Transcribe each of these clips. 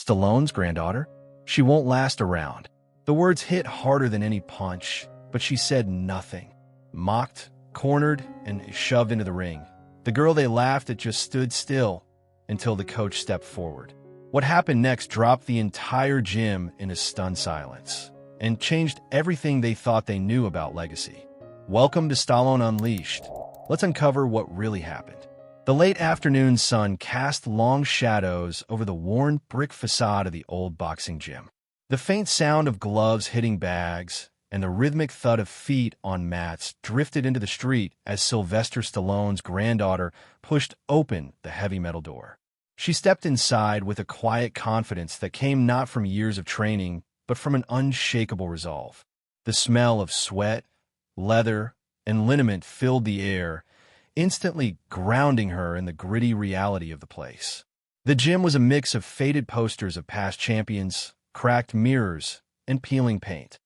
Stallone's granddaughter? She won't last around. The words hit harder than any punch, but she said nothing. Mocked, cornered, and shoved into the ring. The girl they laughed at just stood still until the coach stepped forward. What happened next dropped the entire gym in a stunned silence and changed everything they thought they knew about Legacy. Welcome to Stallone Unleashed. Let's uncover what really happened. The late afternoon sun cast long shadows over the worn brick facade of the old boxing gym. The faint sound of gloves hitting bags and the rhythmic thud of feet on mats drifted into the street as Sylvester Stallone's granddaughter pushed open the heavy metal door. She stepped inside with a quiet confidence that came not from years of training, but from an unshakable resolve. The smell of sweat, leather, and liniment filled the air, instantly grounding her in the gritty reality of the place. The gym was a mix of faded posters of past champions, cracked mirrors, and peeling paint.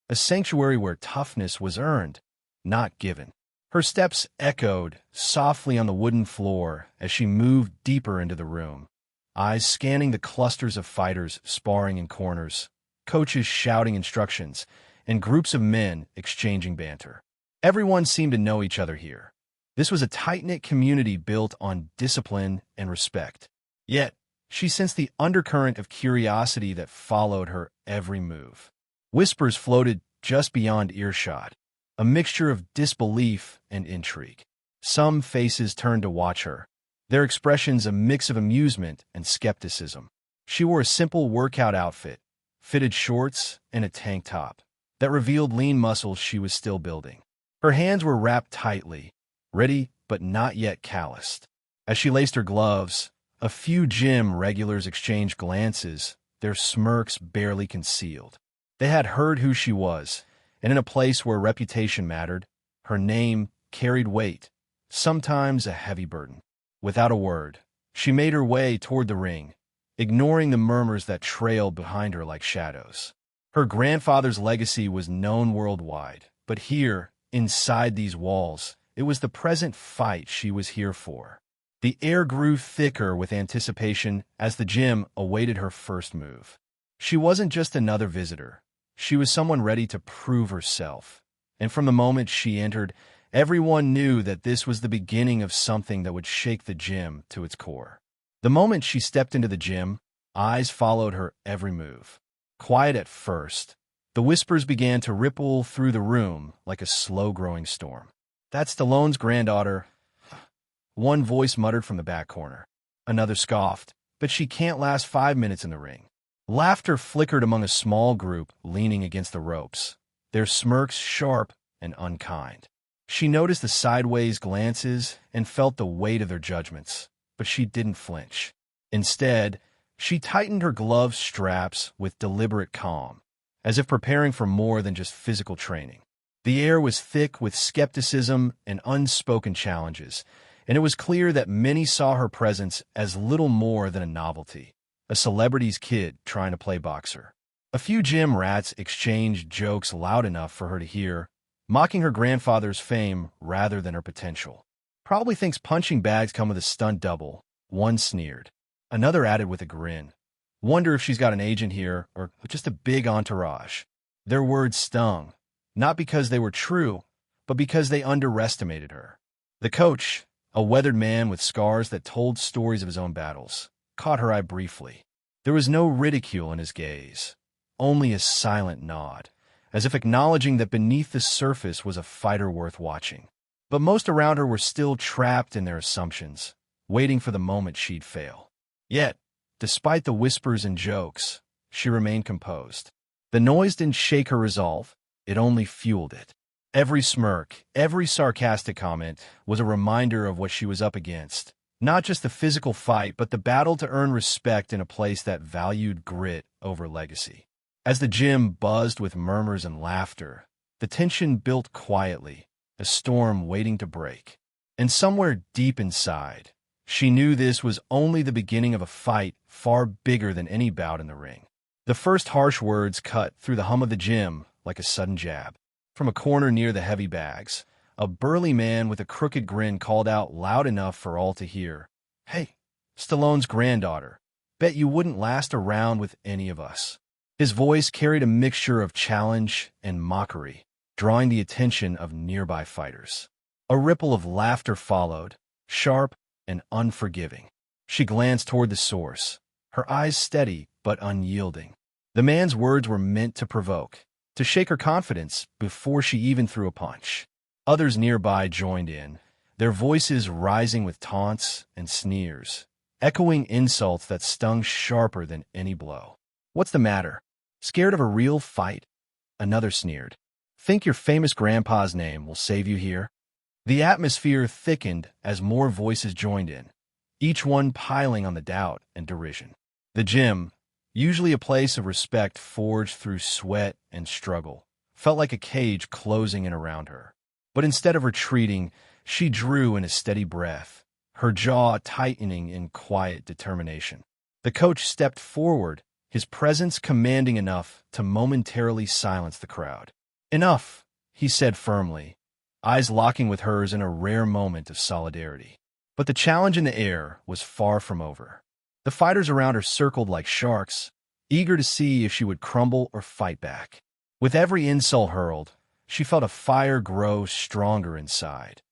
A sanctuary where toughness was earned, not given. Her steps echoed softly on the wooden floor as she moved deeper into the room, eyes scanning the clusters of fighters sparring in corners, coaches shouting instructions, and groups of men exchanging banter. Everyone seemed to know each other here. This was a tight-knit community built on discipline and respect. Yet, she sensed the undercurrent of curiosity that followed her every move. Whispers floated just beyond earshot, a mixture of disbelief and intrigue. Some faces turned to watch her, their expressions a mix of amusement and skepticism. She wore a simple workout outfit, fitted shorts and a tank top that revealed lean muscles she was still building. Her hands were wrapped tightly, ready but not yet calloused. As she laced her gloves, a few gym regulars exchanged glances, their smirks barely concealed. They had heard who she was, and in a place where reputation mattered, her name carried weight, sometimes a heavy burden. Without a word, she made her way toward the ring, ignoring the murmurs that trailed behind her like shadows. Her grandfather's legacy was known worldwide, but here, inside these walls, it was the present fight she was here for. The air grew thicker with anticipation as the gym awaited her first move. She wasn't just another visitor. She was someone ready to prove herself. And from the moment she entered, everyone knew that this was the beginning of something that would shake the gym to its core. The moment she stepped into the gym, eyes followed her every move. Quiet at first, the whispers began to ripple through the room like a slow-growing storm. "That's Stallone's granddaughter," one voice muttered from the back corner. Another scoffed, "But she can't last 5 minutes in the ring." Laughter flickered among a small group leaning against the ropes, their smirks sharp and unkind. She noticed the sideways glances and felt the weight of their judgments, but she didn't flinch. Instead, she tightened her glove straps with deliberate calm, as if preparing for more than just physical training. The air was thick with skepticism and unspoken challenges, and it was clear that many saw her presence as little more than a novelty, a celebrity's kid trying to play boxer. A few gym rats exchanged jokes loud enough for her to hear, mocking her grandfather's fame rather than her potential. "Probably thinks punching bags come with a stunt double," one sneered. Another added with a grin, "Wonder if she's got an agent here or just a big entourage." Their words stung, not because they were true, but because they underestimated her. The coach, a weathered man with scars that told stories of his own battles, caught her eye briefly. There was no ridicule in his gaze, only a silent nod, as if acknowledging that beneath the surface was a fighter worth watching. But most around her were still trapped in their assumptions, waiting for the moment she'd fail. Yet, despite the whispers and jokes, she remained composed. The noise didn't shake her resolve, it only fueled it. Every smirk, every sarcastic comment was a reminder of what she was up against. Not just the physical fight, but the battle to earn respect in a place that valued grit over legacy. As the gym buzzed with murmurs and laughter, the tension built quietly, a storm waiting to break. And somewhere deep inside, she knew this was only the beginning of a fight far bigger than any bout in the ring. The first harsh words cut through the hum of the gym like a sudden jab. From a corner near the heavy bags, a burly man with a crooked grin called out loud enough for all to hear, "Hey, Stallone's granddaughter, Bet you wouldn't last a round with any of us." His voice carried a mixture of challenge and mockery, drawing the attention of nearby fighters. A ripple of laughter followed, sharp and unforgiving. She glanced toward the source, her eyes steady but unyielding. The man's words were meant to provoke, to shake her confidence before she even threw a punch. Others nearby joined in, their voices rising with taunts and sneers, echoing insults that stung sharper than any blow. "What's the matter? Scared of a real fight?" Another sneered. "Think your famous grandpa's name will save you here?" The atmosphere thickened as more voices joined in, each one piling on the doubt and derision. The gym, usually a place of respect forged through sweat and struggle, felt like a cage closing in around her. But instead of retreating, she drew in a steady breath, her jaw tightening in quiet determination. The coach stepped forward, his presence commanding enough to momentarily silence the crowd. "Enough," he said firmly, eyes locking with hers in a rare moment of solidarity. But the challenge in the air was far from over. The fighters around her circled like sharks, eager to see if she would crumble or fight back. With every insult hurled, she felt a fire grow stronger inside,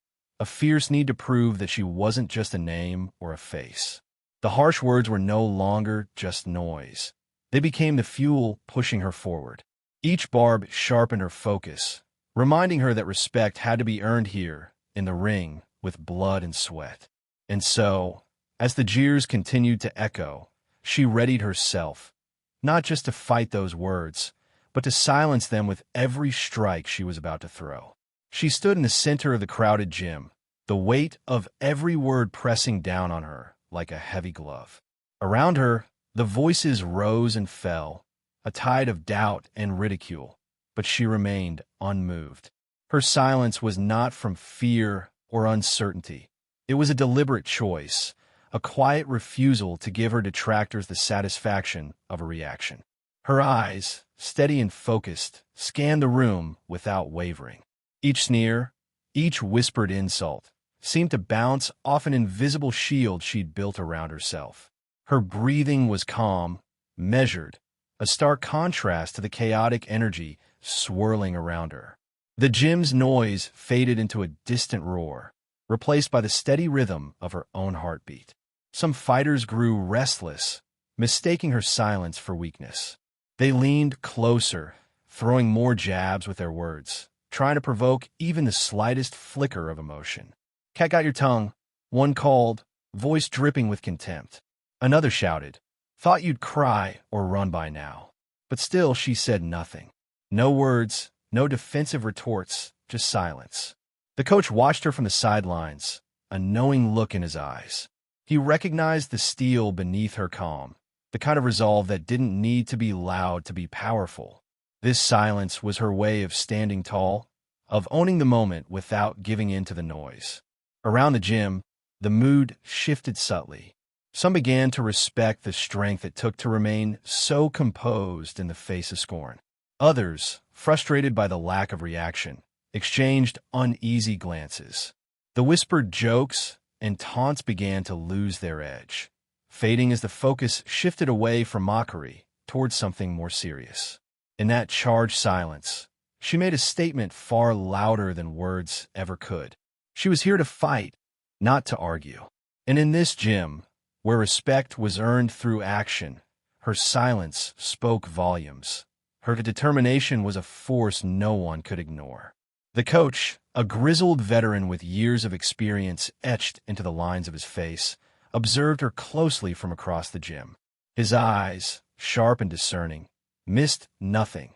a fierce need to prove that she wasn't just a name or a face. The harsh words were no longer just noise. They became the fuel pushing her forward. Each barb sharpened her focus, reminding her that respect had to be earned here, in the ring, with blood and sweat. And so, as the jeers continued to echo, she readied herself, not just to fight those words, but to silence them with every strike she was about to throw. She stood in the center of the crowded gym, the weight of every word pressing down on her like a heavy glove. Around her, the voices rose and fell, a tide of doubt and ridicule, but she remained unmoved. Her silence was not from fear or uncertainty. It was a deliberate choice, a quiet refusal to give her detractors the satisfaction of a reaction. Her eyes, steady and focused, scanned the room without wavering. Each sneer, each whispered insult, seemed to bounce off an invisible shield she'd built around herself. Her breathing was calm, measured, a stark contrast to the chaotic energy swirling around her. The gym's noise faded into a distant roar, replaced by the steady rhythm of her own heartbeat. Some fighters grew restless, mistaking her silence for weakness. They leaned closer, throwing more jabs with their words, trying to provoke even the slightest flicker of emotion. "Cat got your tongue," one called, voice dripping with contempt. Another shouted, "Thought you'd cry or run by now." But still she said nothing. No words, no defensive retorts, just silence. The coach watched her from the sidelines, a knowing look in his eyes. He recognized the steel beneath her calm, the kind of resolve that didn't need to be loud to be powerful. This silence was her way of standing tall, of owning the moment without giving in to the noise. Around the gym, the mood shifted subtly. Some began to respect the strength it took to remain so composed in the face of scorn. Others, frustrated by the lack of reaction, exchanged uneasy glances. The whispered jokes and taunts began to lose their edge, fading as the focus shifted away from mockery towards something more serious. In that charged silence, she made a statement far louder than words ever could. She was here to fight, not to argue. And in this gym, where respect was earned through action, her silence spoke volumes. Her determination was a force no one could ignore. The coach, a grizzled veteran with years of experience etched into the lines of his face, observed her closely from across the gym. His eyes, sharp and discerning, missed nothing.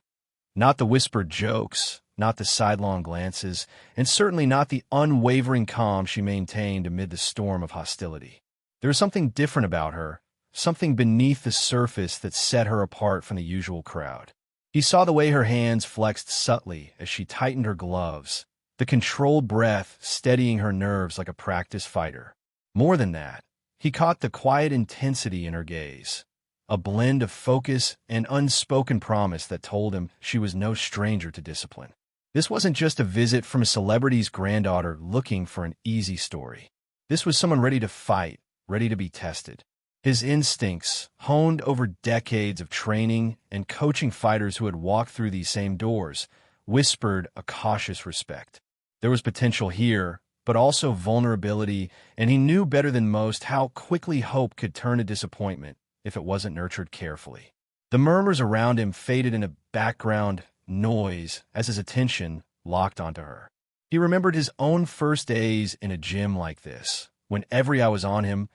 Not the whispered jokes, not the sidelong glances, and certainly not the unwavering calm she maintained amid the storm of hostility. There was something different about her, something beneath the surface that set her apart from the usual crowd. He saw the way her hands flexed subtly as she tightened her gloves, the controlled breath steadying her nerves like a practiced fighter. More than that, he caught the quiet intensity in her gaze, a blend of focus and unspoken promise that told him she was no stranger to discipline. This wasn't just a visit from a celebrity's granddaughter looking for an easy story. This was someone ready to fight, ready to be tested. His instincts, honed over decades of training and coaching fighters who had walked through these same doors, whispered a cautious respect. There was potential here, but also vulnerability, and he knew better than most how quickly hope could turn to disappointment if it wasn't nurtured carefully. The murmurs around him faded into background noise as his attention locked onto her. He remembered his own first days in a gym like this, when every eye was on him,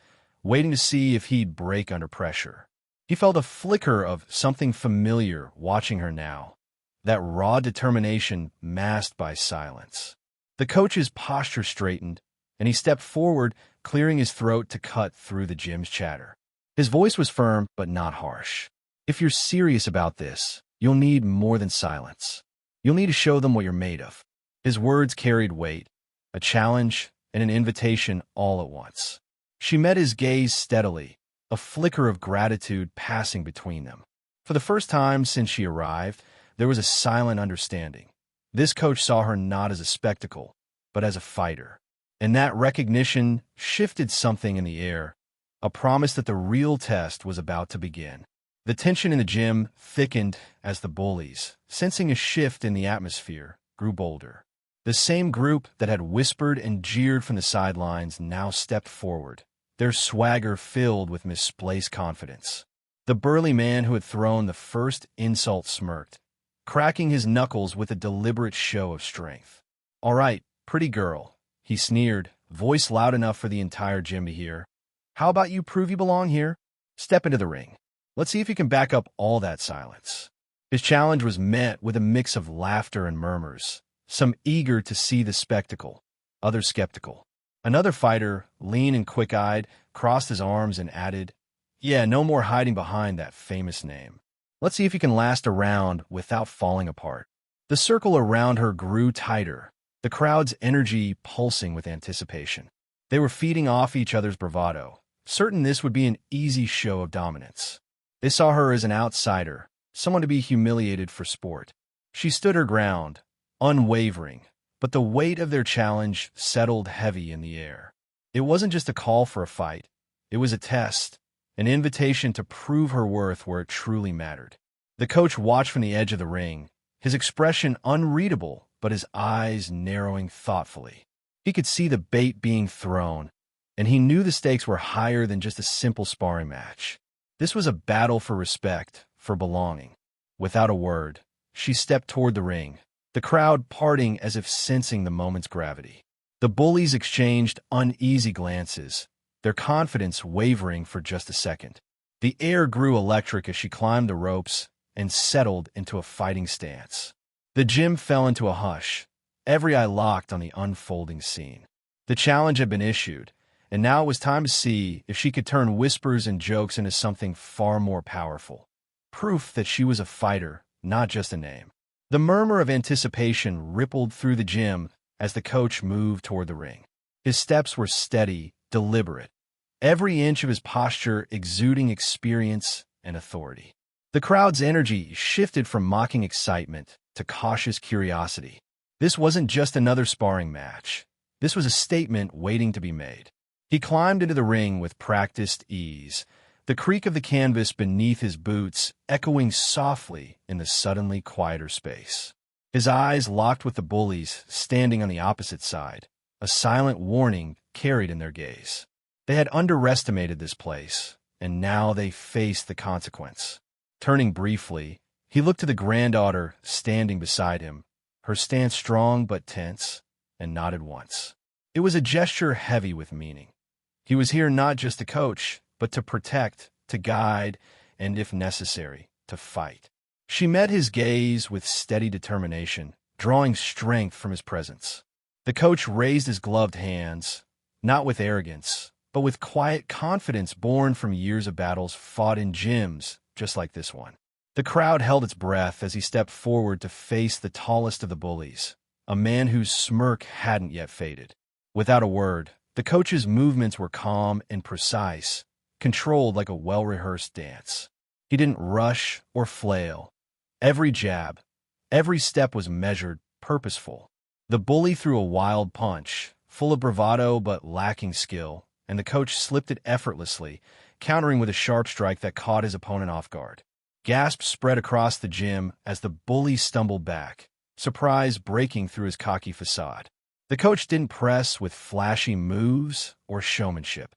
waiting to see if he'd break under pressure. He felt a flicker of something familiar watching her now, that raw determination masked by silence. The coach's posture straightened, and he stepped forward, clearing his throat to cut through the gym's chatter. His voice was firm, but not harsh. If you're serious about this, you'll need more than silence. You'll need to show them what you're made of. His words carried weight, a challenge and an invitation all at once. She met his gaze steadily, a flicker of gratitude passing between them. For the first time since she arrived, there was a silent understanding. This coach saw her not as a spectacle, but as a fighter. And that recognition shifted something in the air, a promise that the real test was about to begin. The tension in the gym thickened as the bullies, sensing a shift in the atmosphere, grew bolder. The same group that had whispered and jeered from the sidelines now stepped forward, their swagger filled with misplaced confidence. The burly man who had thrown the first insult smirked, cracking his knuckles with a deliberate show of strength. "All right, pretty girl," he sneered, voice loud enough for the entire gym to hear. "How about you prove you belong here? Step into the ring. Let's see if you can back up all that silence." His challenge was met with a mix of laughter and murmurs, some eager to see the spectacle, others skeptical. Another fighter, lean and quick-eyed, crossed his arms and added, "Yeah, no more hiding behind that famous name. Let's see if you can last a round without falling apart." The circle around her grew tighter, the crowd's energy pulsing with anticipation. They were feeding off each other's bravado, certain this would be an easy show of dominance. They saw her as an outsider, someone to be humiliated for sport. She stood her ground, unwavering, but the weight of their challenge settled heavy in the air. It wasn't just a call for a fight. It was a test, an invitation to prove her worth where it truly mattered. The coach watched from the edge of the ring, his expression unreadable, but his eyes narrowing thoughtfully. He could see the bait being thrown, and he knew the stakes were higher than just a simple sparring match. This was a battle for respect, for belonging. Without a word, she stepped toward the ring, the crowd parting as if sensing the moment's gravity. The bullies exchanged uneasy glances, their confidence wavering for just a second. The air grew electric as she climbed the ropes and settled into a fighting stance. The gym fell into a hush, every eye locked on the unfolding scene. The challenge had been issued, and now it was time to see if she could turn whispers and jokes into something far more powerful. Proof that she was a fighter, not just a name. The murmur of anticipation rippled through the gym as the coach moved toward the ring. His steps were steady, deliberate, every inch of his posture exuding experience and authority. The crowd's energy shifted from mocking excitement to cautious curiosity. This wasn't just another sparring match. This was a statement waiting to be made. He climbed into the ring with practiced ease, the creak of the canvas beneath his boots echoing softly in the suddenly quieter space. His eyes locked with the bullies standing on the opposite side, a silent warning carried in their gaze. They had underestimated this place, and now they faced the consequence. Turning briefly, he looked to the granddaughter standing beside him, her stance strong but tense, and nodded once. It was a gesture heavy with meaning. He was here not just to coach, but to protect, to guide, and if necessary, to fight. She met his gaze with steady determination, drawing strength from his presence. The coach raised his gloved hands, not with arrogance, but with quiet confidence born from years of battles fought in gyms just like this one. The crowd held its breath as he stepped forward to face the tallest of the bullies, a man whose smirk hadn't yet faded. Without a word, the coach's movements were calm and precise, controlled like a well-rehearsed dance. He didn't rush or flail. Every jab, every step was measured, purposeful. The bully threw a wild punch, full of bravado but lacking skill, and the coach slipped it effortlessly, countering with a sharp strike that caught his opponent off guard. Gasps spread across the gym as the bully stumbled back, surprise breaking through his cocky facade. The coach didn't press with flashy moves or showmanship.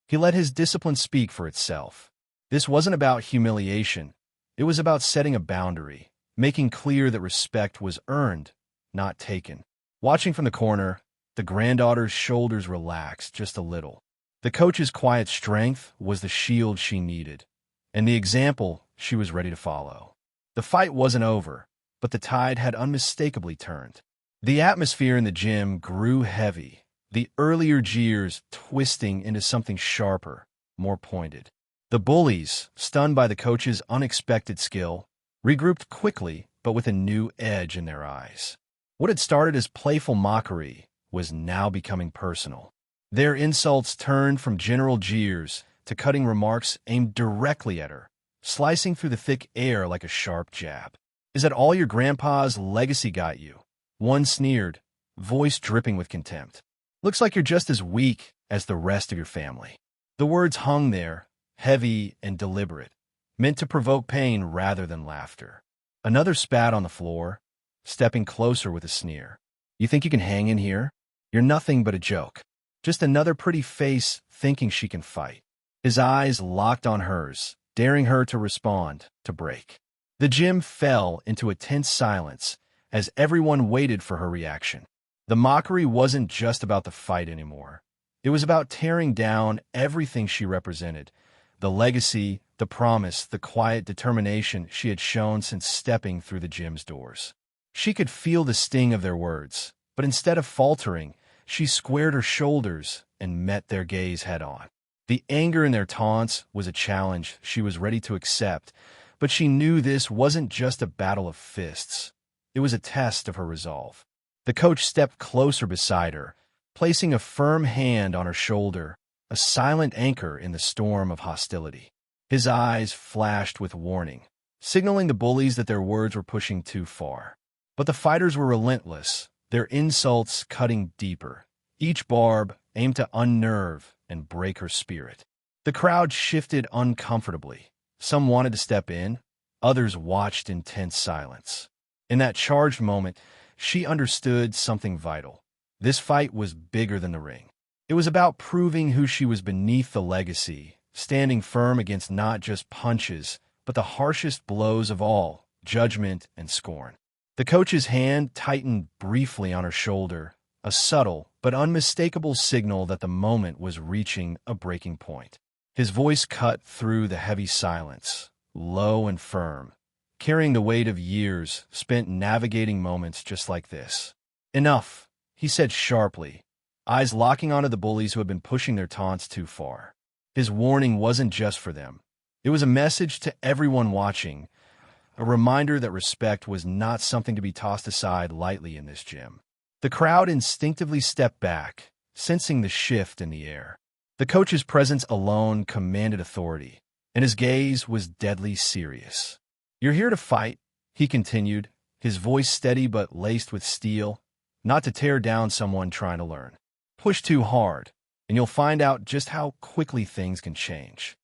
He let his discipline speak for itself. This wasn't about humiliation. It was about setting a boundary, making clear that respect was earned, not taken. Watching from the corner, the granddaughter's shoulders relaxed just a little. The coach's quiet strength was the shield she needed, and the example she was ready to follow. The fight wasn't over, but the tide had unmistakably turned. The atmosphere in the gym grew heavy, the earlier jeers twisting into something sharper, more pointed. The bullies, stunned by the coach's unexpected skill, regrouped quickly but with a new edge in their eyes. What had started as playful mockery was now becoming personal. Their insults turned from general jeers to cutting remarks aimed directly at her, slicing through the thick air like a sharp jab. "Is that all your grandpa's legacy got you?" One sneered, voice dripping with contempt. "Looks like you're just as weak as the rest of your family." The words hung there, heavy and deliberate, meant to provoke pain rather than laughter. Another spat on the floor, stepping closer with a sneer. "You think you can hang in here? You're nothing but a joke. Just another pretty face thinking she can fight." His eyes locked on hers, daring her to respond, to break. The gym fell into a tense silence as everyone waited for her reaction. The mockery wasn't just about the fight anymore. It was about tearing down everything she represented, the legacy, the promise, the quiet determination she had shown since stepping through the gym's doors. She could feel the sting of their words, but instead of faltering, she squared her shoulders and met their gaze head-on. The anger in their taunts was a challenge she was ready to accept, but she knew this wasn't just a battle of fists. It was a test of her resolve. The coach stepped closer beside her, placing a firm hand on her shoulder, a silent anchor in the storm of hostility. His eyes flashed with warning, signaling the bullies that their words were pushing too far. But the fighters were relentless, their insults cutting deeper. Each barb aimed to unnerve and break her spirit. The crowd shifted uncomfortably. Some wanted to step in, others watched in tense silence. In that charged moment, she understood something vital. This fight was bigger than the ring. It was about proving who she was beneath the legacy, standing firm against not just punches, but the harshest blows of all, judgment and scorn. The coach's hand tightened briefly on her shoulder, a subtle but unmistakable signal that the moment was reaching a breaking point. His voice cut through the heavy silence, low and firm, carrying the weight of years spent navigating moments just like this. "Enough," he said sharply, eyes locking onto the bullies who had been pushing their taunts too far. His warning wasn't just for them. It was a message to everyone watching, a reminder that respect was not something to be tossed aside lightly in this gym. The crowd instinctively stepped back, sensing the shift in the air. The coach's presence alone commanded authority, and his gaze was deadly serious. "You're here to fight," he continued, his voice steady but laced with steel, "not to tear down someone trying to learn. Push too hard, and you'll find out just how quickly things can change."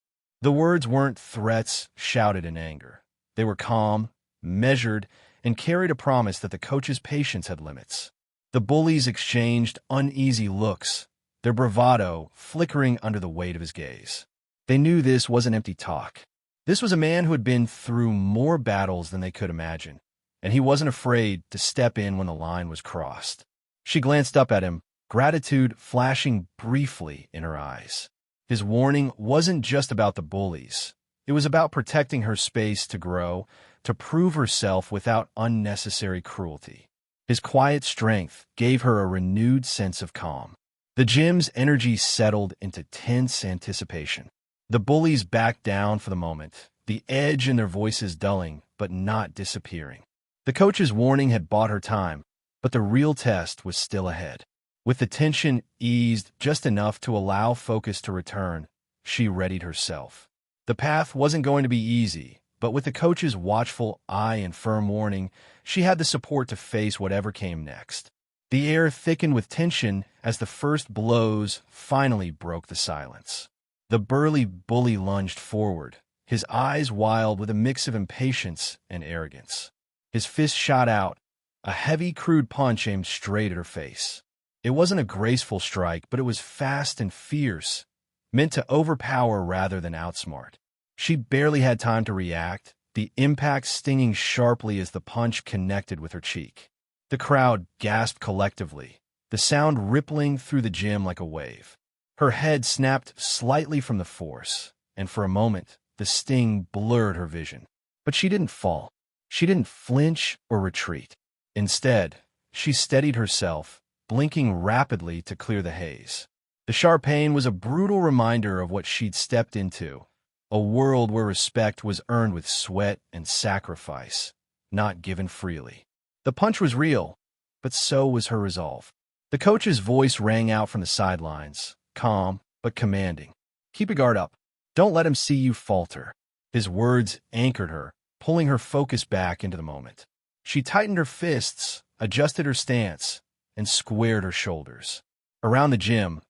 The words weren't threats shouted in anger. They were calm, measured, and carried a promise that the coach's patience had limits. The bullies exchanged uneasy looks, their bravado flickering under the weight of his gaze. They knew this wasn't empty talk. This was a man who had been through more battles than they could imagine, and he wasn't afraid to step in when the line was crossed. She glanced up at him, gratitude flashing briefly in her eyes. His warning wasn't just about the bullies. It was about protecting her space to grow, to prove herself without unnecessary cruelty. His quiet strength gave her a renewed sense of calm. The gym's energy settled into tense anticipation. The bullies backed down for the moment, the edge in their voices dulling but not disappearing. The coach's warning had bought her time, but the real test was still ahead. With the tension eased just enough to allow focus to return, she readied herself. The path wasn't going to be easy, but with the coach's watchful eye and firm warning, she had the support to face whatever came next. The air thickened with tension as the first blows finally broke the silence. The burly bully lunged forward, his eyes wild with a mix of impatience and arrogance. His fist shot out, a heavy, crude punch aimed straight at her face. It wasn't a graceful strike, but it was fast and fierce, meant to overpower rather than outsmart. She barely had time to react, the impact stinging sharply as the punch connected with her cheek. The crowd gasped collectively, the sound rippling through the gym like a wave. Her head snapped slightly from the force, and for a moment, the sting blurred her vision. But she didn't fall. She didn't flinch or retreat. Instead, she steadied herself, blinking rapidly to clear the haze. The sharp pain was a brutal reminder of what she'd stepped into, a world where respect was earned with sweat and sacrifice, not given freely. The punch was real, but so was her resolve. The coach's voice rang out from the sidelines, calm but commanding. "Keep your guard up. Don't let him see you falter." His words anchored her, pulling her focus back into the moment. She tightened her fists, adjusted her stance, and squared her shoulders. Around the gym,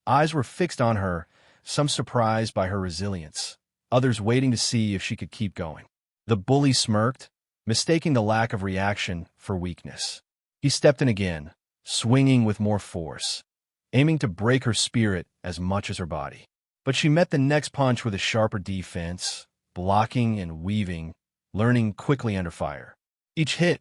eyes were fixed on her, some surprised by her resilience, others waiting to see if she could keep going. The bully smirked, mistaking the lack of reaction for weakness. He stepped in again, swinging with more force, aiming to break her spirit as much as her body. But she met the next punch with a sharper defense, blocking and weaving, learning quickly under fire. Each hit,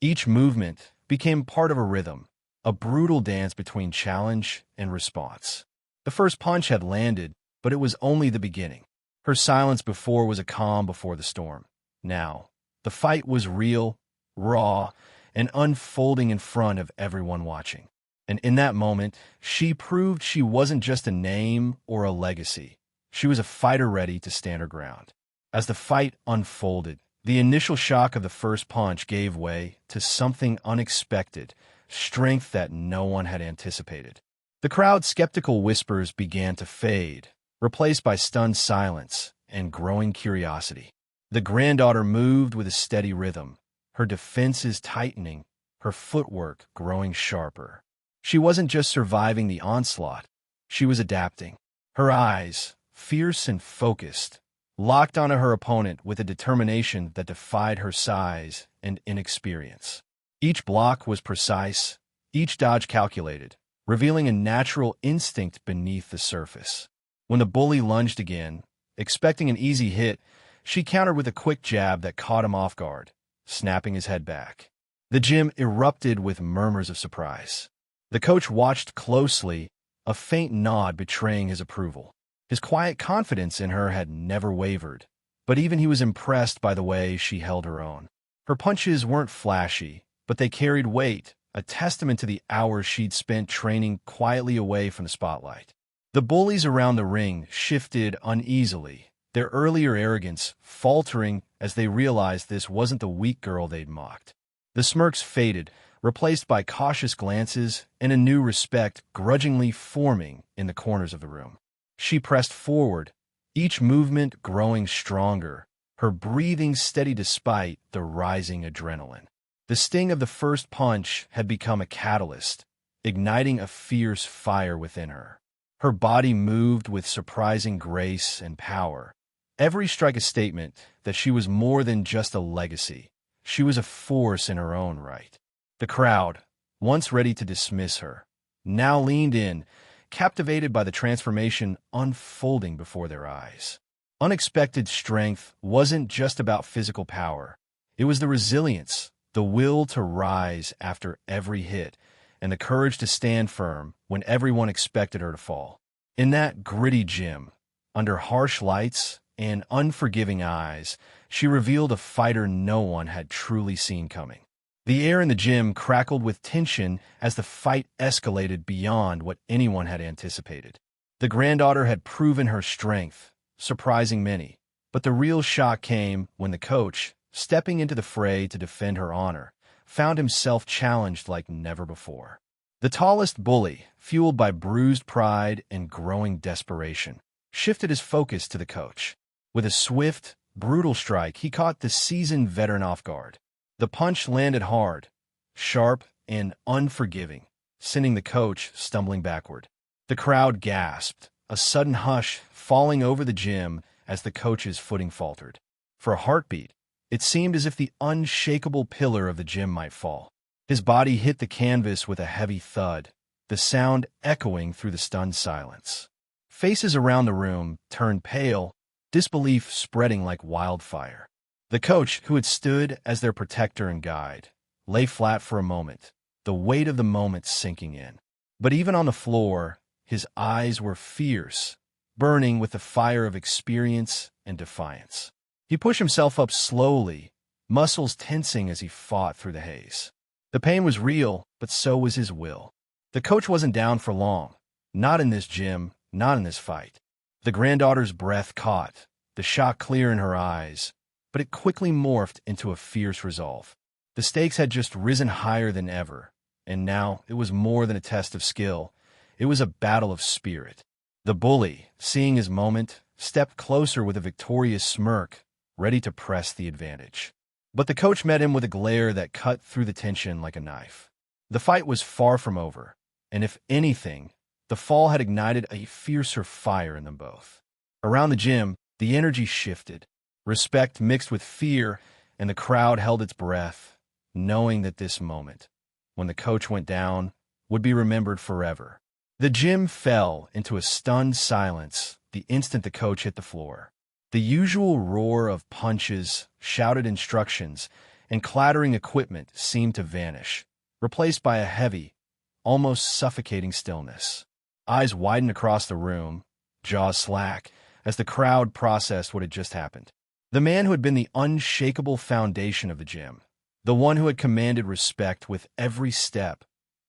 each movement became part of a rhythm, a brutal dance between challenge and response. The first punch had landed, but it was only the beginning. Her silence before was a calm before the storm. Now, the fight was real, raw, and unfolding in front of everyone watching. And in that moment, she proved she wasn't just a name or a legacy. She was a fighter ready to stand her ground. As the fight unfolded, the initial shock of the first punch gave way to something unexpected, strength that no one had anticipated. The crowd's skeptical whispers began to fade, replaced by stunned silence and growing curiosity. The granddaughter moved with a steady rhythm, her defenses tightening, her footwork growing sharper. She wasn't just surviving the onslaught, she was adapting. Her eyes, fierce and focused, locked onto her opponent with a determination that defied her size and inexperience. Each block was precise, each dodge calculated, revealing a natural instinct beneath the surface. When the bully lunged again, expecting an easy hit, she countered with a quick jab that caught him off guard, snapping his head back. The gym erupted with murmurs of surprise. The coach watched closely, a faint nod betraying his approval. His quiet confidence in her had never wavered, but even he was impressed by the way she held her own. Her punches weren't flashy, but they carried weight, a testament to the hours she'd spent training quietly away from the spotlight. The bullies around the ring shifted uneasily, their earlier arrogance faltering as they realized this wasn't the weak girl they'd mocked. The smirks faded, replaced by cautious glances and a new respect grudgingly forming in the corners of the room. She pressed forward, each movement growing stronger, her breathing steady despite the rising adrenaline. The sting of the first punch had become a catalyst, igniting a fierce fire within her. Her body moved with surprising grace and power, every strike a statement that she was more than just a legacy. She was a force in her own right. The crowd, once ready to dismiss her, now leaned in, captivated by the transformation unfolding before their eyes. Unexpected strength wasn't just about physical power. It was the resilience, the will to rise after every hit, and the courage to stand firm when everyone expected her to fall. In that gritty gym, under harsh lights and unforgiving eyes, she revealed a fighter no one had truly seen coming. The air in the gym crackled with tension as the fight escalated beyond what anyone had anticipated. The granddaughter had proven her strength, surprising many, but the real shock came when the coach, stepping into the fray to defend her honor, found himself challenged like never before. The tallest bully, fueled by bruised pride and growing desperation, shifted his focus to the coach. With a swift, brutal strike, he caught the seasoned veteran off guard. The punch landed hard, sharp, and unforgiving, sending the coach stumbling backward. The crowd gasped, a sudden hush falling over the gym as the coach's footing faltered. For a heartbeat, it seemed as if the unshakable pillar of the gym might fall. His body hit the canvas with a heavy thud, the sound echoing through the stunned silence. Faces around the room turned pale, disbelief spreading like wildfire. The coach, who had stood as their protector and guide, lay flat for a moment, the weight of the moment sinking in. But even on the floor, his eyes were fierce, burning with the fire of experience and defiance. He pushed himself up slowly, muscles tensing as he fought through the haze. The pain was real, but so was his will. The coach wasn't down for long. Not in this gym, not in this fight. The granddaughter's breath caught, the shock clear in her eyes, but it quickly morphed into a fierce resolve. The stakes had just risen higher than ever, and now it was more than a test of skill. It was a battle of spirit. The bully, seeing his moment, stepped closer with a victorious smirk, ready to press the advantage. But the coach met him with a glare that cut through the tension like a knife. The fight was far from over, and if anything, the fall had ignited a fiercer fire in them both. Around the gym, the energy shifted. Respect mixed with fear, and the crowd held its breath, knowing that this moment, when the coach went down, would be remembered forever. The gym fell into a stunned silence the instant the coach hit the floor. The usual roar of punches, shouted instructions, and clattering equipment seemed to vanish, replaced by a heavy, almost suffocating stillness. Eyes widened across the room, jaws slack, as the crowd processed what had just happened. The man who had been the unshakable foundation of the gym, the one who had commanded respect with every step,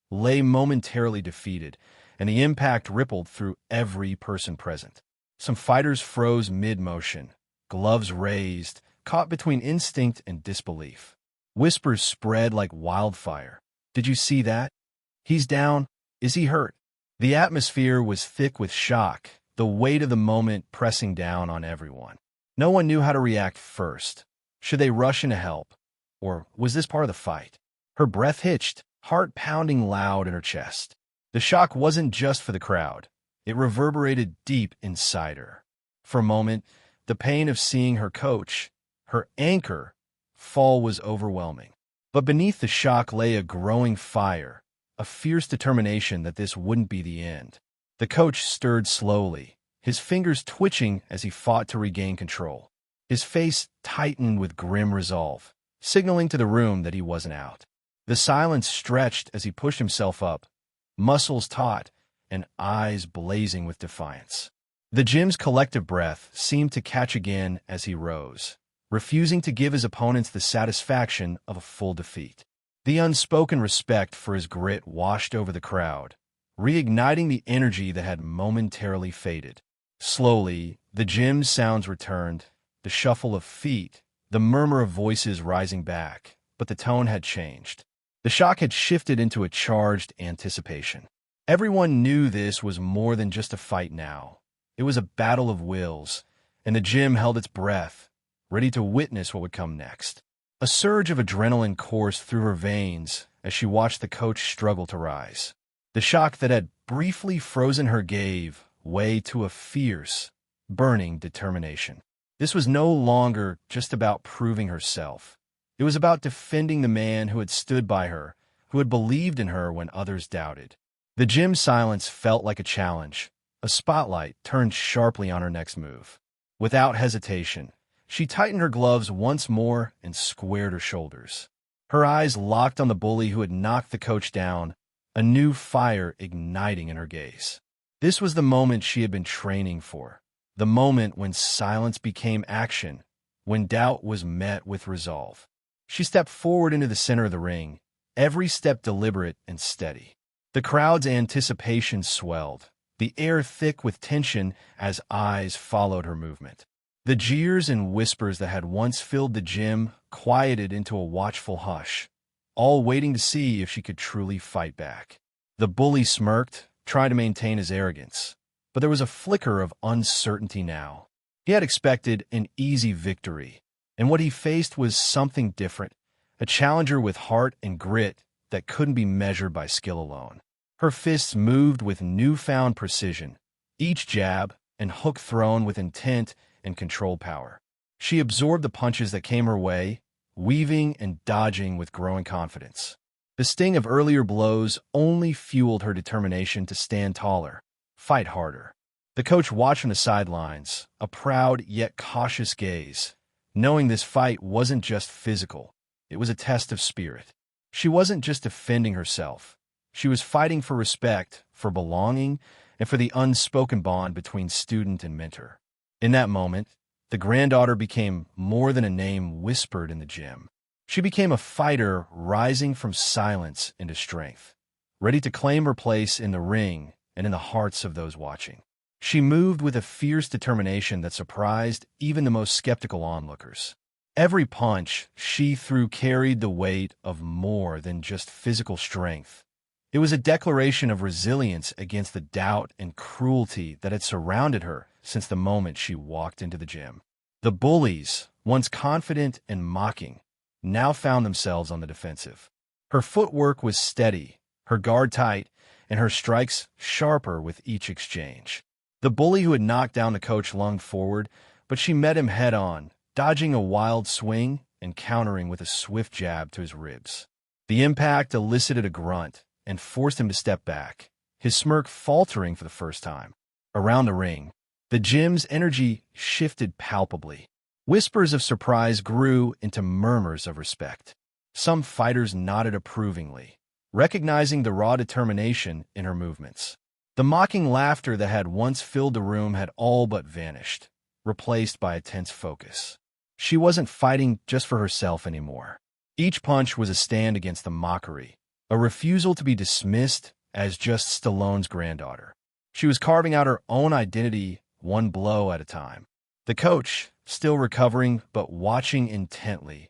lay momentarily defeated, and the impact rippled through every person present. Some fighters froze mid-motion, gloves raised, caught between instinct and disbelief. Whispers spread like wildfire. "Did you see that? He's down. Is he hurt?" The atmosphere was thick with shock, the weight of the moment pressing down on everyone. No one knew how to react first. Should they rush in to help? Or was this part of the fight? Her breath hitched, heart pounding loud in her chest. The shock wasn't just for the crowd. It reverberated deep inside her. For a moment, the pain of seeing her coach, her anchor, fall was overwhelming. But beneath the shock lay a growing fire, a fierce determination that this wouldn't be the end. The coach stirred slowly, his fingers twitching as he fought to regain control. His face tightened with grim resolve, signaling to the room that he wasn't out. The silence stretched as he pushed himself up, muscles taut and eyes blazing with defiance. The gym's collective breath seemed to catch again as he rose, refusing to give his opponents the satisfaction of a full defeat. The unspoken respect for his grit washed over the crowd, reigniting the energy that had momentarily faded. Slowly, the gym's sounds returned, the shuffle of feet, the murmur of voices rising back, but the tone had changed. The shock had shifted into a charged anticipation. Everyone knew this was more than just a fight now. It was a battle of wills, and the gym held its breath, ready to witness what would come next. A surge of adrenaline coursed through her veins as she watched the coach struggle to rise. The shock that had briefly frozen her gave way to a fierce, burning determination. This was no longer just about proving herself. It was about defending the man who had stood by her, who had believed in her when others doubted. The gym silence felt like a challenge, a spotlight turned sharply on her next move. Without hesitation, she tightened her gloves once more and squared her shoulders. Her eyes locked on the bully who had knocked the coach down, a new fire igniting in her gaze. This was the moment she had been training for, the moment when silence became action, when doubt was met with resolve. She stepped forward into the center of the ring, every step deliberate and steady. The crowd's anticipation swelled, the air thick with tension as eyes followed her movement. The jeers and whispers that had once filled the gym quieted into a watchful hush, all waiting to see if she could truly fight back. The bully smirked, trying to maintain his arrogance, but there was a flicker of uncertainty now. He had expected an easy victory, and what he faced was something different, a challenger with heart and grit that couldn't be measured by skill alone. Her fists moved with newfound precision, each jab and hook thrown with intent and controlled power. She absorbed the punches that came her way, weaving and dodging with growing confidence. The sting of earlier blows only fueled her determination to stand taller, fight harder. The coach watched from the sidelines, a proud yet cautious gaze, knowing this fight wasn't just physical, it was a test of spirit. She wasn't just defending herself. She was fighting for respect, for belonging, and for the unspoken bond between student and mentor. In that moment, the granddaughter became more than a name whispered in the gym. She became a fighter rising from silence into strength, ready to claim her place in the ring and in the hearts of those watching. She moved with a fierce determination that surprised even the most skeptical onlookers. Every punch she threw carried the weight of more than just physical strength. It was a declaration of resilience against the doubt and cruelty that had surrounded her since the moment she walked into the gym. The bullies, once confident and mocking, now found themselves on the defensive. Her footwork was steady, her guard tight, and her strikes sharper with each exchange. The bully who had knocked down the coach lunged forward, but she met him head-on, dodging a wild swing and countering with a swift jab to his ribs. The impact elicited a grunt and forced him to step back, his smirk faltering for the first time. Around the ring, the gym's energy shifted palpably. Whispers of surprise grew into murmurs of respect. Some fighters nodded approvingly, recognizing the raw determination in her movements. The mocking laughter that had once filled the room had all but vanished, replaced by a tense focus. She wasn't fighting just for herself anymore. Each punch was a stand against the mockery, a refusal to be dismissed as just Stallone's granddaughter. She was carving out her own identity one blow at a time. The coach, still recovering but watching intently,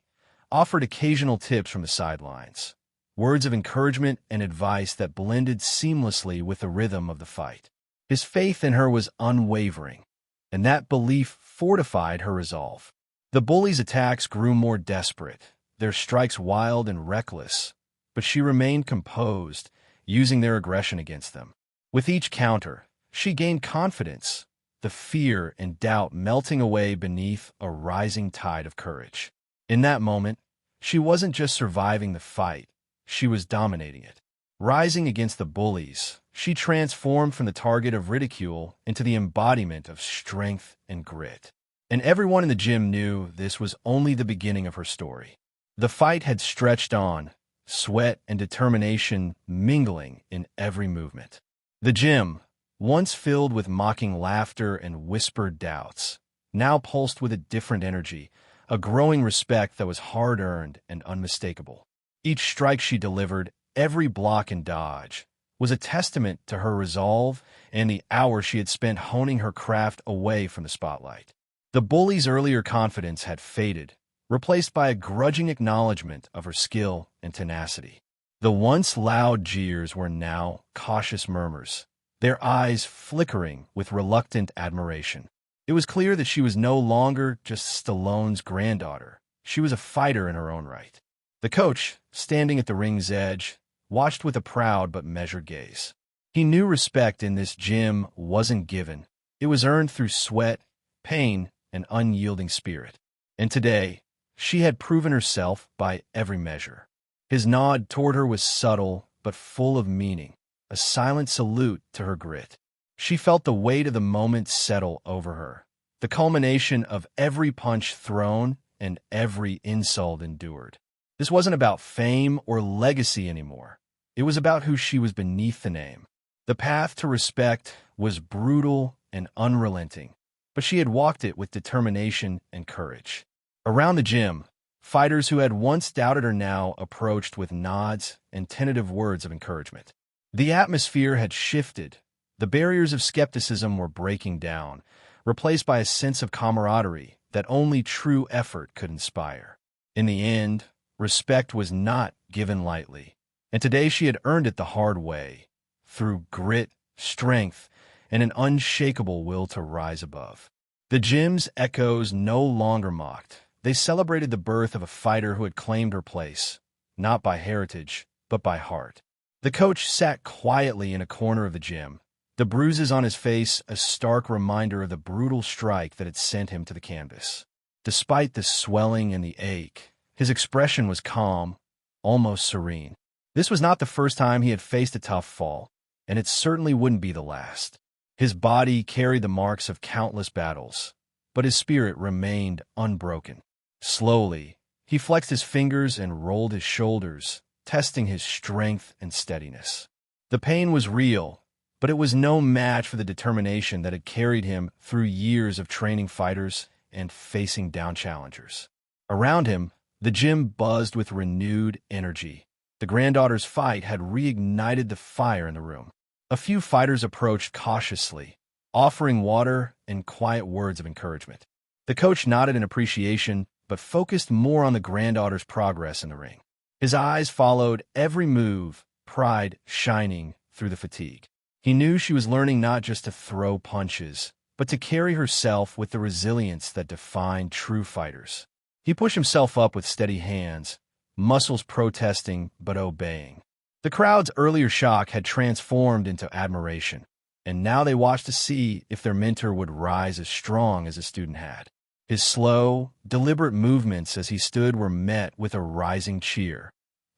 offered occasional tips from the sidelines, words of encouragement and advice that blended seamlessly with the rhythm of the fight. His faith in her was unwavering, and that belief fortified her resolve. The bullies' attacks grew more desperate, their strikes wild and reckless, but she remained composed, using their aggression against them. With each counter, she gained confidence, the fear and doubt melting away beneath a rising tide of courage. In that moment, she wasn't just surviving the fight, she was dominating it. Rising against the bullies, she transformed from the target of ridicule into the embodiment of strength and grit. And everyone in the gym knew this was only the beginning of her story. The fight had stretched on, sweat and determination mingling in every movement. The gym, once filled with mocking laughter and whispered doubts, now pulsed with a different energy, a growing respect that was hard-earned and unmistakable. Each strike she delivered, every block and dodge, was a testament to her resolve and the hours she had spent honing her craft away from the spotlight. The bully's earlier confidence had faded, replaced by a grudging acknowledgement of her skill and tenacity. The once loud jeers were now cautious murmurs, their eyes flickering with reluctant admiration. It was clear that she was no longer just Stallone's granddaughter. She was a fighter in her own right. The coach, standing at the ring's edge, watched with a proud but measured gaze. He knew respect in this gym wasn't given. It was earned through sweat, pain, and unyielding spirit. And today, she had proven herself by every measure. His nod toward her was subtle but full of meaning, a silent salute to her grit. She felt the weight of the moment settle over her, the culmination of every punch thrown and every insult endured. This wasn't about fame or legacy anymore. It was about who she was beneath the name. The path to respect was brutal and unrelenting, but she had walked it with determination and courage. Around the gym, fighters who had once doubted her now approached with nods and tentative words of encouragement. The atmosphere had shifted. The barriers of skepticism were breaking down, replaced by a sense of camaraderie that only true effort could inspire. In the end, respect was not given lightly, and today she had earned it the hard way, through grit, strength, and an unshakable will to rise above. The gym's echoes no longer mocked. They celebrated the birth of a fighter who had claimed her place, not by heritage, but by heart. The coach sat quietly in a corner of the gym, the bruises on his face a stark reminder of the brutal strike that had sent him to the canvas. Despite the swelling and the ache, his expression was calm, almost serene. This was not the first time he had faced a tough fall, and it certainly wouldn't be the last. His body carried the marks of countless battles, but his spirit remained unbroken. Slowly, he flexed his fingers and rolled his shoulders, testing his strength and steadiness. The pain was real, but it was no match for the determination that had carried him through years of training fighters and facing down challengers. Around him, the gym buzzed with renewed energy. The Granddaughter's fight had reignited the fire in the room. A few fighters approached cautiously, offering water and quiet words of encouragement. The coach nodded in appreciation, but focused more on the Granddaughter's progress in the ring. His eyes followed every move, pride shining through the fatigue. He knew she was learning not just to throw punches, but to carry herself with the resilience that defined true fighters. He pushed himself up with steady hands, muscles protesting but obeying. The crowd's earlier shock had transformed into admiration, and now they watched to see if their mentor would rise as strong as the student had. His slow, deliberate movements as he stood were met with a rising cheer,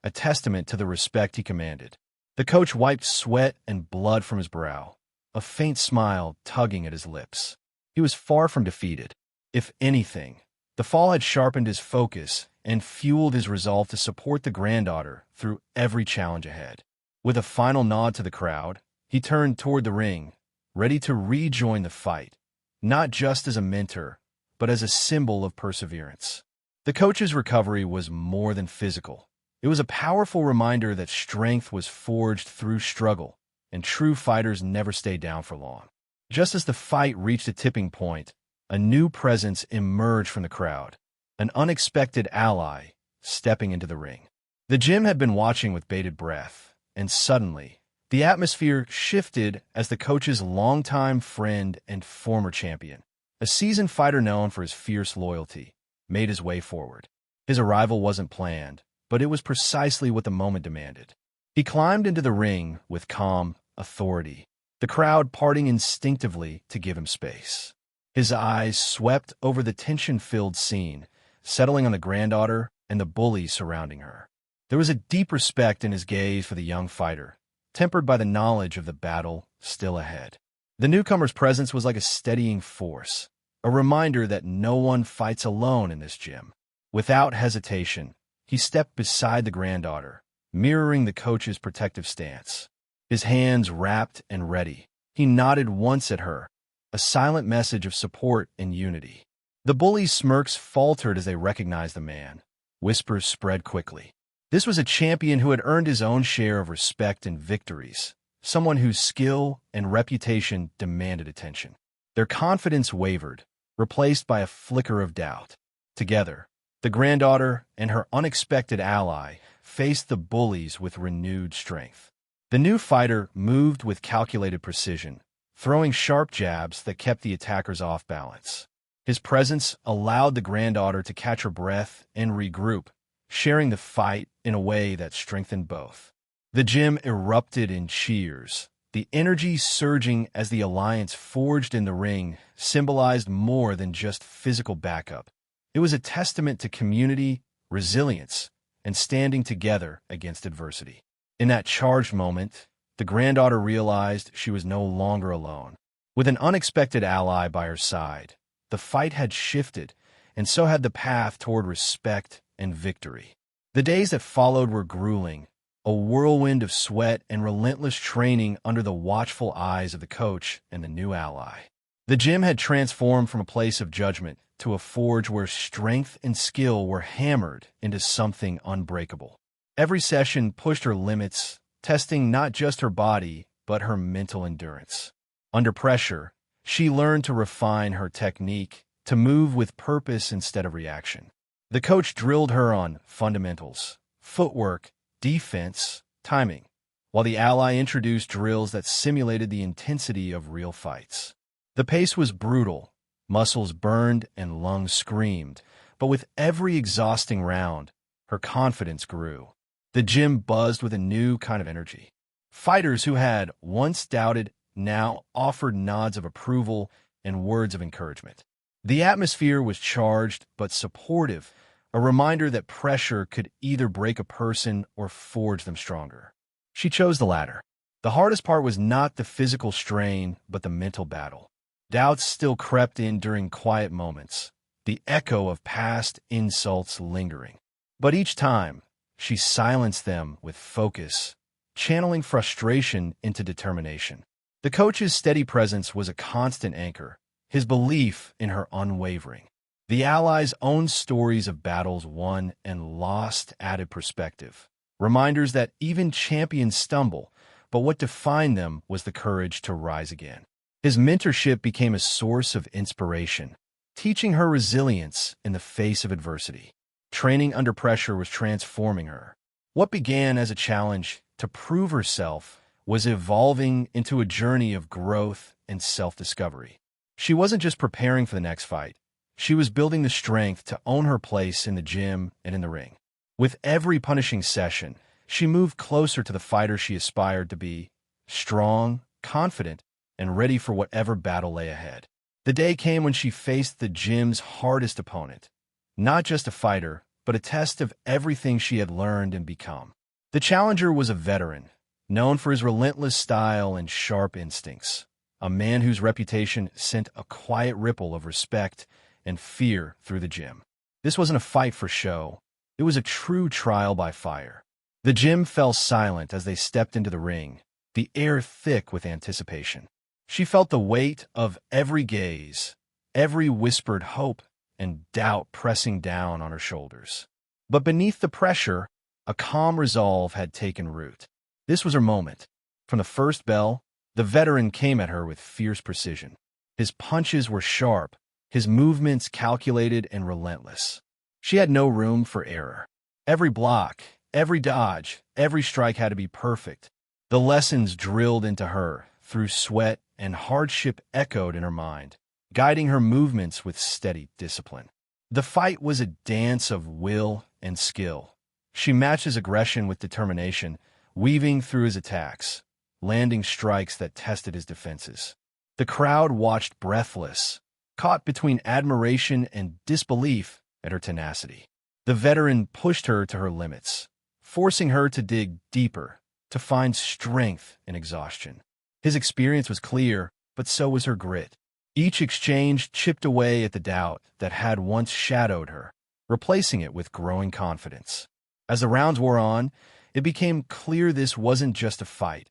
a testament to the respect he commanded. The coach wiped sweat and blood from his brow, a faint smile tugging at his lips. He was far from defeated. If anything, the fall had sharpened his focus and fueled his resolve to support the Granddaughter through every challenge ahead. With a final nod to the crowd, he turned toward the ring, ready to rejoin the fight, not just as a mentor, but as a symbol of perseverance. The coach's recovery was more than physical. It was a powerful reminder that strength was forged through struggle, and true fighters never stay down for long. Just as the fight reached a tipping point, a new presence emerged from the crowd, an unexpected ally stepping into the ring. The gym had been watching with bated breath, and suddenly, the atmosphere shifted as the coach's longtime friend and former champion, a seasoned fighter known for his fierce loyalty, made his way forward. His arrival wasn't planned, but it was precisely what the moment demanded. He climbed into the ring with calm authority, the crowd parting instinctively to give him space. His eyes swept over the tension-filled scene, settling on the Granddaughter and the bullies surrounding her. There was a deep respect in his gaze for the young fighter, tempered by the knowledge of the battle still ahead. The newcomer's presence was like a steadying force, a reminder that no one fights alone in this gym. Without hesitation, he stepped beside the Granddaughter, mirroring the coach's protective stance. His hands rapt and ready, he nodded once at her, a silent message of support and unity. The bullies' smirks faltered as they recognized the man. Whispers spread quickly. This was a champion who had earned his own share of respect and victories, someone whose skill and reputation demanded attention. Their confidence wavered, replaced by a flicker of doubt. Together, the Granddaughter and her unexpected ally faced the bullies with renewed strength. The new fighter moved with calculated precision, throwing sharp jabs that kept the attackers off balance. His presence allowed the Granddaughter to catch her breath and regroup, sharing the fight in a way that strengthened both. The gym erupted in cheers. The energy surging as the alliance forged in the ring symbolized more than just physical backup. It was a testament to community, resilience, and standing together against adversity. In that charged moment, the Granddaughter realized she was no longer alone. With an unexpected ally by her side, the fight had shifted, and so had the path toward respect and victory. The days that followed were grueling, a whirlwind of sweat and relentless training under the watchful eyes of the coach and the new ally. The gym had transformed from a place of judgment to a forge where strength and skill were hammered into something unbreakable. Every session pushed her limits, testing not just her body, but her mental endurance. Under pressure, she learned to refine her technique, to move with purpose instead of reaction. The coach drilled her on fundamentals, footwork, defense, timing, while the ally introduced drills that simulated the intensity of real fights. The pace was brutal, muscles burned and lungs screamed, but with every exhausting round, her confidence grew. The gym buzzed with a new kind of energy. Fighters who had once doubted now offered nods of approval and words of encouragement. The atmosphere was charged but supportive, a reminder that pressure could either break a person or forge them stronger. She chose the latter. The hardest part was not the physical strain, but the mental battle. Doubts still crept in during quiet moments, the echo of past insults lingering. But each time, she silenced them with focus, channeling frustration into determination. The coach's steady presence was a constant anchor, his belief in her unwavering. The allies' own stories of battles won and lost added perspective, reminders that even champions stumble, but what defined them was the courage to rise again. His mentorship became a source of inspiration, teaching her resilience in the face of adversity. Training under pressure was transforming her. What began as a challenge to prove herself was evolving into a journey of growth and self-discovery. She wasn't just preparing for the next fight. She was building the strength to own her place in the gym and in the ring. With every punishing session, she moved closer to the fighter she aspired to be, strong, confident, and ready for whatever battle lay ahead. The day came when she faced the gym's hardest opponent, not just a fighter, but a test of everything she had learned and become. The challenger was a veteran, known for his relentless style and sharp instincts, a man whose reputation sent a quiet ripple of respect and fear through the gym. This wasn't a fight for show. It was a true trial by fire. The gym fell silent as they stepped into the ring, the air thick with anticipation. She felt the weight of every gaze, every whispered hope and doubt pressing down on her shoulders. But beneath the pressure, a calm resolve had taken root. This was her moment. From the first bell, the veteran came at her with fierce precision. His punches were sharp, his movements calculated and relentless. She had no room for error. Every block, every dodge, every strike had to be perfect. The lessons drilled into her through sweat and hardship echoed in her mind, guiding her movements with steady discipline. The fight was a dance of will and skill. She matched his aggression with determination, weaving through his attacks, landing strikes that tested his defenses. The crowd watched breathless, caught between admiration and disbelief at her tenacity. The veteran pushed her to her limits, forcing her to dig deeper, to find strength in exhaustion. His experience was clear, but so was her grit. Each exchange chipped away at the doubt that had once shadowed her, replacing it with growing confidence. As the rounds wore on, it became clear this wasn't just a fight.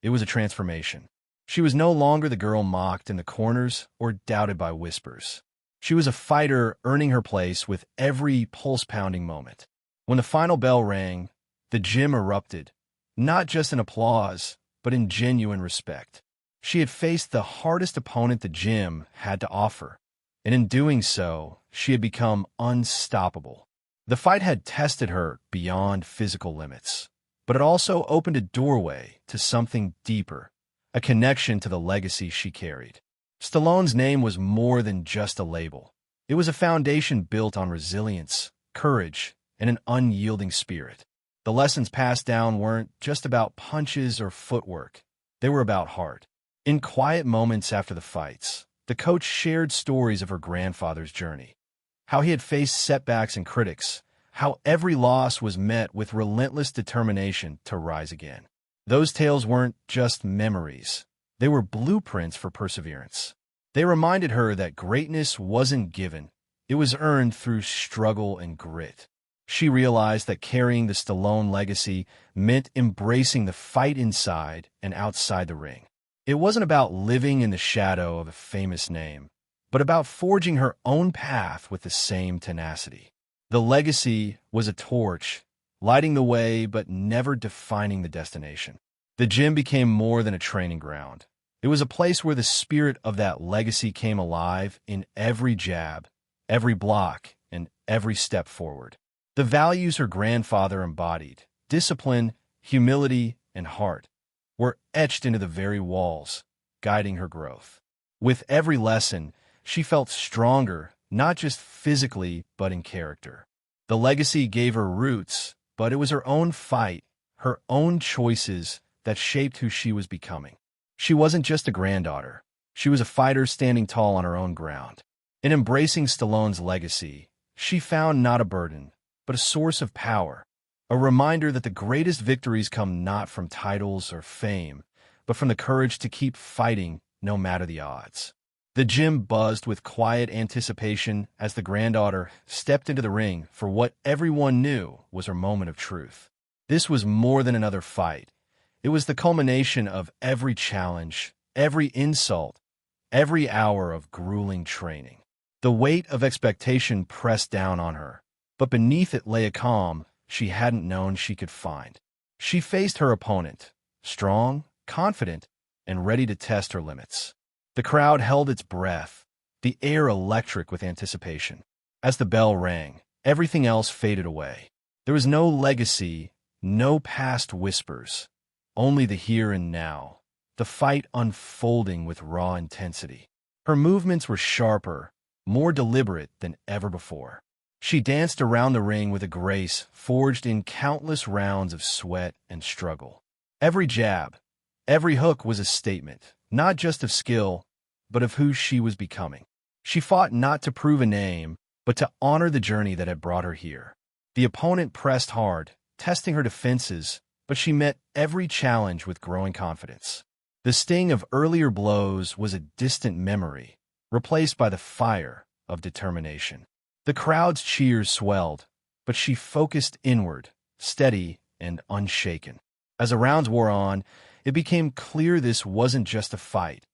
It was a transformation. She was no longer the girl mocked in the corners or doubted by whispers. She was a fighter earning her place with every pulse-pounding moment. When the final bell rang, the gym erupted, not just in applause, but in genuine respect. She had faced the hardest opponent the gym had to offer, and in doing so, she had become unstoppable. The fight had tested her beyond physical limits, but it also opened a doorway to something deeper, a connection to the legacy she carried. Stallone's name was more than just a label. It was a foundation built on resilience, courage, and an unyielding spirit. The lessons passed down weren't just about punches or footwork. They were about heart. In quiet moments after the fights, the coach shared stories of her grandfather's journey, how he had faced setbacks and critics, how every loss was met with relentless determination to rise again. Those tales weren't just memories. They were blueprints for perseverance. They reminded her that greatness wasn't given. It was earned through struggle and grit. She realized that carrying the Stallone legacy meant embracing the fight inside and outside the ring. It wasn't about living in the shadow of a famous name, but about forging her own path with the same tenacity. The legacy was a torch, lighting the way but never defining the destination. The gym became more than a training ground. It was a place where the spirit of that legacy came alive in every jab, every block, and every step forward. The values her grandfather embodied, discipline, humility, and heart, were etched into the very walls, guiding her growth. With every lesson, she felt stronger, not just physically, but in character. The legacy gave her roots, but it was her own fight, her own choices that shaped who she was becoming. She wasn't just a granddaughter. She was a fighter standing tall on her own ground. In embracing Stallone's legacy, she found not a burden, but a source of power, a reminder that the greatest victories come not from titles or fame, but from the courage to keep fighting no matter the odds. The gym buzzed with quiet anticipation as the granddaughter stepped into the ring for what everyone knew was her moment of truth. This was more than another fight. It was the culmination of every challenge, every insult, every hour of grueling training. The weight of expectation pressed down on her, but beneath it lay a calm she hadn't known she could find. She faced her opponent, strong, confident, and ready to test her limits. The crowd held its breath, the air electric with anticipation. As the bell rang, everything else faded away. There was no legacy, no past whispers, only the here and now, the fight unfolding with raw intensity. Her movements were sharper, more deliberate than ever before. She danced around the ring with a grace forged in countless rounds of sweat and struggle. Every jab, every hook was a statement, not just of skill, but of who she was becoming. She fought not to prove a name, but to honor the journey that had brought her here. The opponent pressed hard, testing her defenses, but she met every challenge with growing confidence. The sting of earlier blows was a distant memory, replaced by the fire of determination. The crowd's cheers swelled, but she focused inward, steady and unshaken. As the rounds wore on, it became clear this wasn't just a fight.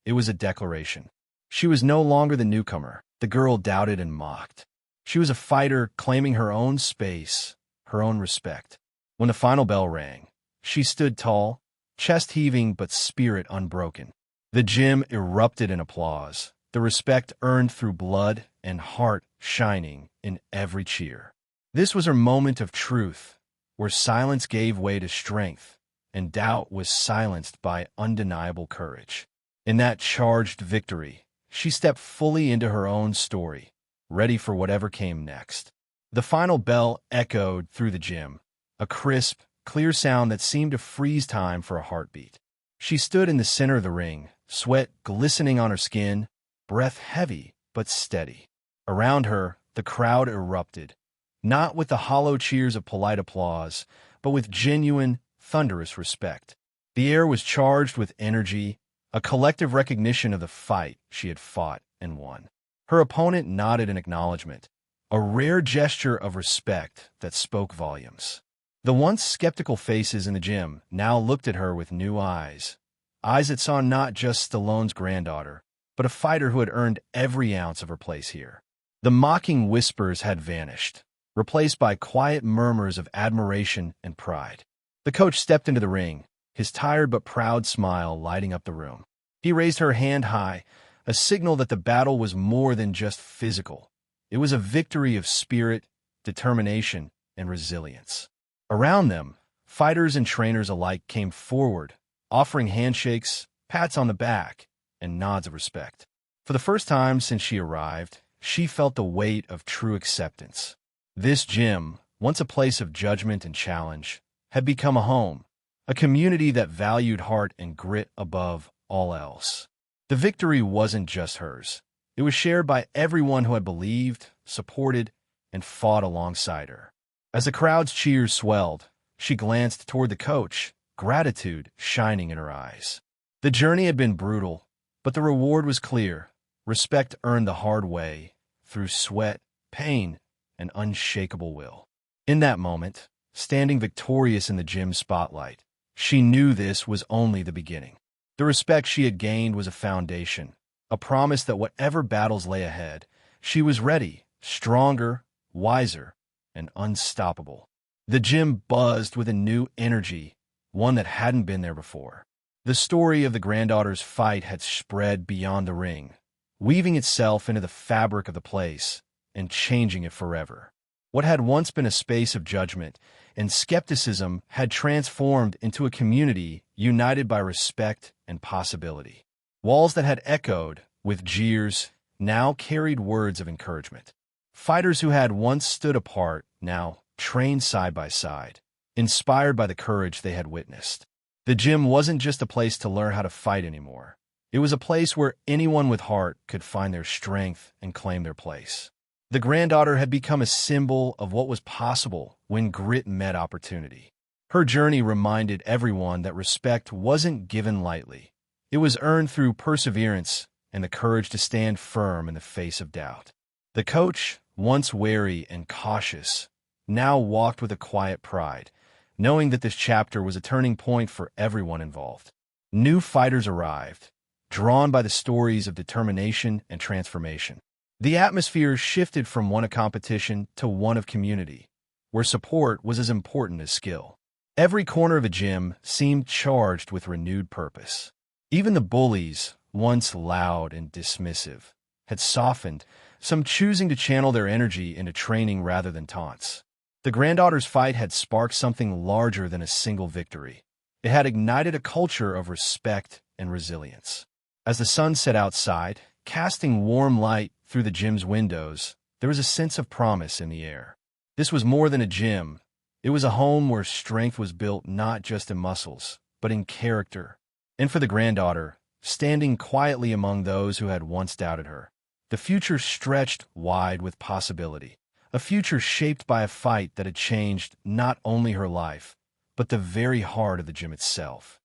It was a declaration. She was no longer the newcomer, the girl doubted and mocked. She was a fighter claiming her own space, her own respect. When the final bell rang, she stood tall, chest heaving but spirit unbroken. The gym erupted in applause, the respect earned through blood and heart shining in every cheer. This was her moment of truth, where silence gave way to strength, and doubt was silenced by undeniable courage. In that charged victory, she stepped fully into her own story, ready for whatever came next. The final bell echoed through the gym, a crisp, clear sound that seemed to freeze time for a heartbeat. She stood in the center of the ring, sweat glistening on her skin, breath heavy but steady. Around her, the crowd erupted, not with the hollow cheers of polite applause, but with genuine, thunderous respect. The air was charged with energy, a collective recognition of the fight she had fought and won. Her opponent nodded in acknowledgement, a rare gesture of respect that spoke volumes. The once skeptical faces in the gym now looked at her with new eyes that saw not just Stallone's granddaughter, but a fighter who had earned every ounce of her place here. The mocking whispers had vanished, replaced by quiet murmurs of admiration and pride. The coach stepped into the ring, his tired but proud smile lighting up the room. He raised her hand high, a signal that the battle was more than just physical. It was a victory of spirit, determination, and resilience. Around them, fighters and trainers alike came forward, offering handshakes, pats on the back, and nods of respect. For the first time since she arrived, she felt the weight of true acceptance. This gym, once a place of judgment and challenge, had become a home, a community that valued heart and grit above all else. The victory wasn't just hers. It was shared by everyone who had believed, supported, and fought alongside her. As the crowd's cheers swelled, she glanced toward the coach, gratitude shining in her eyes. The journey had been brutal, but the reward was clear. Respect earned the hard way, through sweat, pain, and unshakable will. In that moment, standing victorious in the gym spotlight, she knew this was only the beginning. The respect she had gained was a foundation, a promise that whatever battles lay ahead, she was ready, stronger, wiser, and unstoppable. The gym buzzed with a new energy, one that hadn't been there before. The story of the granddaughter's fight had spread beyond the ring, weaving itself into the fabric of the place and changing it forever. What had once been a space of judgment and skepticism had transformed into a community united by respect and possibility. Walls that had echoed with jeers now carried words of encouragement. Fighters who had once stood apart now trained side by side, inspired by the courage they had witnessed. The gym wasn't just a place to learn how to fight anymore. It was a place where anyone with heart could find their strength and claim their place. The granddaughter had become a symbol of what was possible when grit met opportunity. Her journey reminded everyone that respect wasn't given lightly. It was earned through perseverance and the courage to stand firm in the face of doubt. The coach, once wary and cautious, now walked with a quiet pride, knowing that this chapter was a turning point for everyone involved. New fighters arrived, drawn by the stories of determination and transformation. The atmosphere shifted from one of competition to one of community, where support was as important as skill. Every corner of a gym seemed charged with renewed purpose. Even the bullies, once loud and dismissive, had softened, some choosing to channel their energy into training rather than taunts. The granddaughter's fight had sparked something larger than a single victory. It had ignited a culture of respect and resilience. As the sun set outside, casting warm light through the gym's windows, there was a sense of promise in the air. This was more than a gym. It was a home where strength was built not just in muscles, but in character. And for the granddaughter, standing quietly among those who had once doubted her, the future stretched wide with possibility. A future shaped by a fight that had changed not only her life, but the very heart of the gym itself.